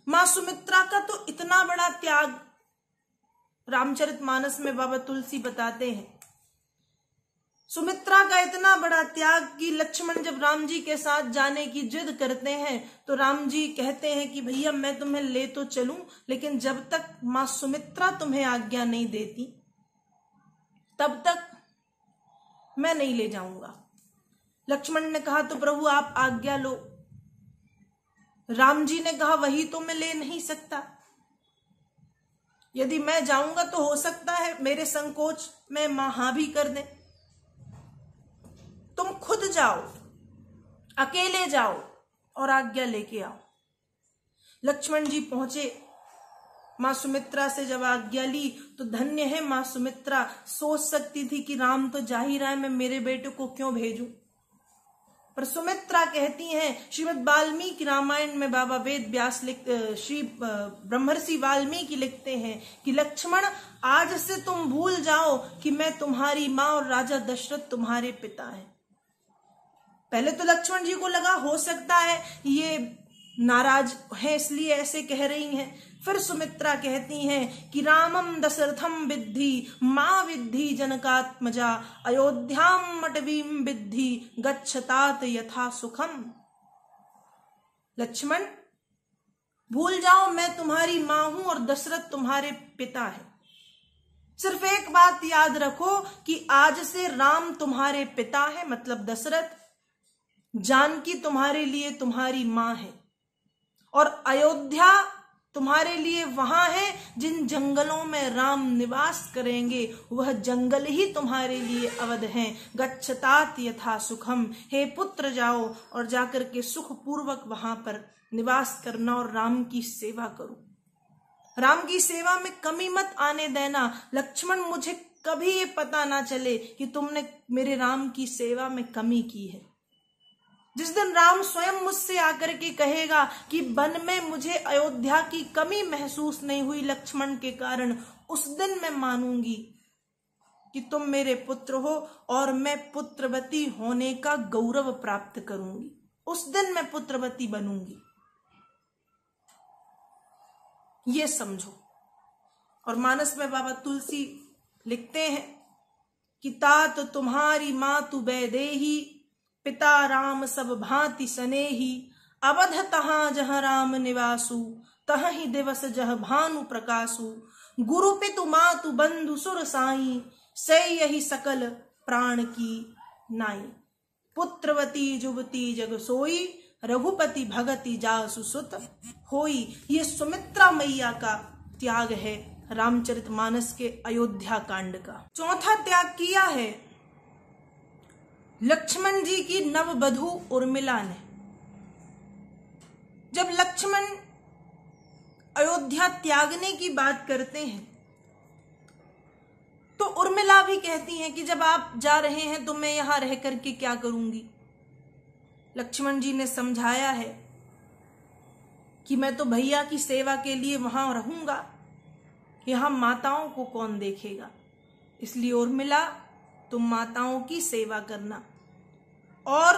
मां सुमित्रा का तो इतना बड़ा त्याग रामचरितमानस में बाबा तुलसी बताते हैं। सुमित्रा का इतना बड़ा त्याग कि लक्ष्मण जब राम जी के साथ जाने की जिद करते हैं तो राम जी कहते हैं कि भैया मैं तुम्हें ले तो चलूं, लेकिन जब तक मां सुमित्रा तुम्हें आज्ञा नहीं देती तब तक मैं नहीं ले जाऊंगा। लक्ष्मण ने कहा तो प्रभु आप आज्ञा लो। राम जी ने कहा वही तो मैं ले नहीं सकता, यदि मैं जाऊंगा तो हो सकता है मेरे संकोच में मां हां भी कर दे। तुम खुद जाओ, अकेले जाओ और आज्ञा लेके आओ। लक्ष्मण जी पहुंचे, मां सुमित्रा से जब आज्ञा ली तो धन्य है मां सुमित्रा। सोच सकती थी कि राम तो जा ही रहा है, मैं मेरे बेटे को क्यों भेजूं, पर सुमित्रा कहती हैं, श्रीमद् वाल्मीकि रामायण में बाबा वेद व्यास श्री ब्रह्मर्षि वाल्मीकि लिखते हैं कि लक्ष्मण आज से तुम भूल जाओ कि मैं तुम्हारी मां और राजा दशरथ तुम्हारे पिता हैं। पहले तो लक्ष्मण जी को लगा हो सकता है ये नाराज है इसलिए ऐसे कह रही हैं। फिर सुमित्रा कहती हैं कि रामम दशरथम विद्धि मां विद्धि जनकात्मजा अयोध्याम मटवीम विद्धि गच्छतात यथा सुखम। लक्ष्मण भूल जाओ मैं तुम्हारी मां हूं और दशरथ तुम्हारे पिता है। सिर्फ एक बात याद रखो कि आज से राम तुम्हारे पिता है, मतलब दशरथ, जानकी तुम्हारे लिए तुम्हारी मां है और अयोध्या तुम्हारे लिए वहां है जिन जंगलों में राम निवास करेंगे, वह जंगल ही तुम्हारे लिए अवध हैं। गच्छतात यथा सुखम, हे पुत्र जाओ और जाकर के सुख पूर्वक वहां पर निवास करना और राम की सेवा करो। राम की सेवा में कमी मत आने देना। लक्ष्मण मुझे कभी ये पता ना चले कि तुमने मेरे राम की सेवा में कमी की है। जिस दिन राम स्वयं मुझसे आकर के कहेगा कि वन में मुझे अयोध्या की कमी महसूस नहीं हुई लक्ष्मण के कारण, उस दिन मैं मानूंगी कि तुम मेरे पुत्र हो और मैं पुत्रवती होने का गौरव प्राप्त करूंगी। उस दिन मैं पुत्रवती बनूंगी, ये समझो। और मानस में बाबा तुलसी लिखते हैं कि तात तुम्हारी मां तु वैदेही पिता राम सब भांति सनेही अवध तहां जह राम निवासु तह ही दिवस जह भानु प्रकाशु गुरु पितु मातु बंधु सुर साई से यही सकल प्राण की नाई पुत्रवती जुवती जग सोई रघुपति भगति जासु सुत होई। ये सुमित्रा मैया का त्याग है रामचरितमानस के अयोध्या कांड का। चौथा त्याग किया है लक्ष्मण जी की नववधू उर्मिला ने। जब लक्ष्मण अयोध्या त्यागने की बात करते हैं तो उर्मिला भी कहती हैं कि जब आप जा रहे हैं तो मैं यहां रह करके क्या करूंगी। लक्ष्मण जी ने समझाया है कि मैं तो भैया की सेवा के लिए वहां रहूंगा, यहां माताओं को कौन देखेगा, इसलिए उर्मिला तुम माताओं की सेवा करना। और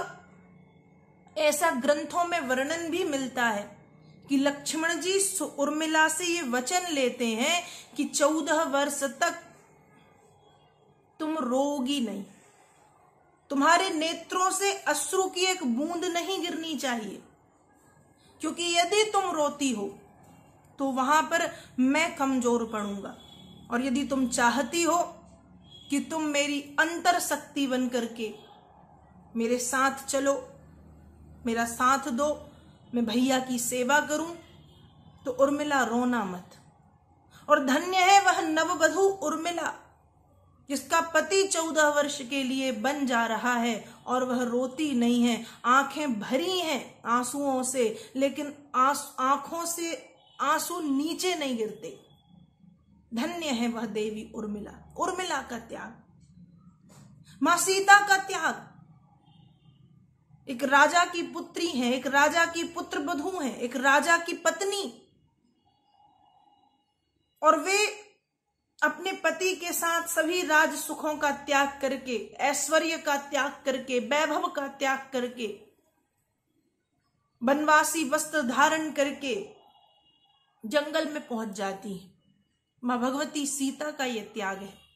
ऐसा ग्रंथों में वर्णन भी मिलता है कि लक्ष्मण जी उर्मिला से ये वचन लेते हैं कि 14 वर्ष तक तुम रोगी नहीं, तुम्हारे नेत्रों से अश्रु की एक बूंद नहीं गिरनी चाहिए, क्योंकि यदि तुम रोती हो तो वहां पर मैं कमजोर पड़ूंगा। और यदि तुम चाहती हो कि तुम मेरी अंतर शक्ति बन करके मेरे साथ चलो, मेरा साथ दो, मैं भैया की सेवा करूं, तो उर्मिला रोना मत। और धन्य है वह नववधू उर्मिला जिसका पति 14 वर्ष के लिए बन जा रहा है और वह रोती नहीं है। आंखें भरी हैं आंसुओं से, लेकिन आंखों से आंसू नीचे नहीं गिरते। धन्य है वह देवी उर्मिला। उर्मिला का त्याग। मां सीता का त्याग। एक राजा की पुत्री है, एक राजा की पुत्र वधू है, एक राजा की पत्नी, और वे अपने पति के साथ सभी राज सुखों का त्याग करके, ऐश्वर्य का त्याग करके, वैभव का त्याग करके, वनवासी वस्त्र धारण करके जंगल में पहुंच जाती हैं। माँ भगवती सीता का ये त्याग है।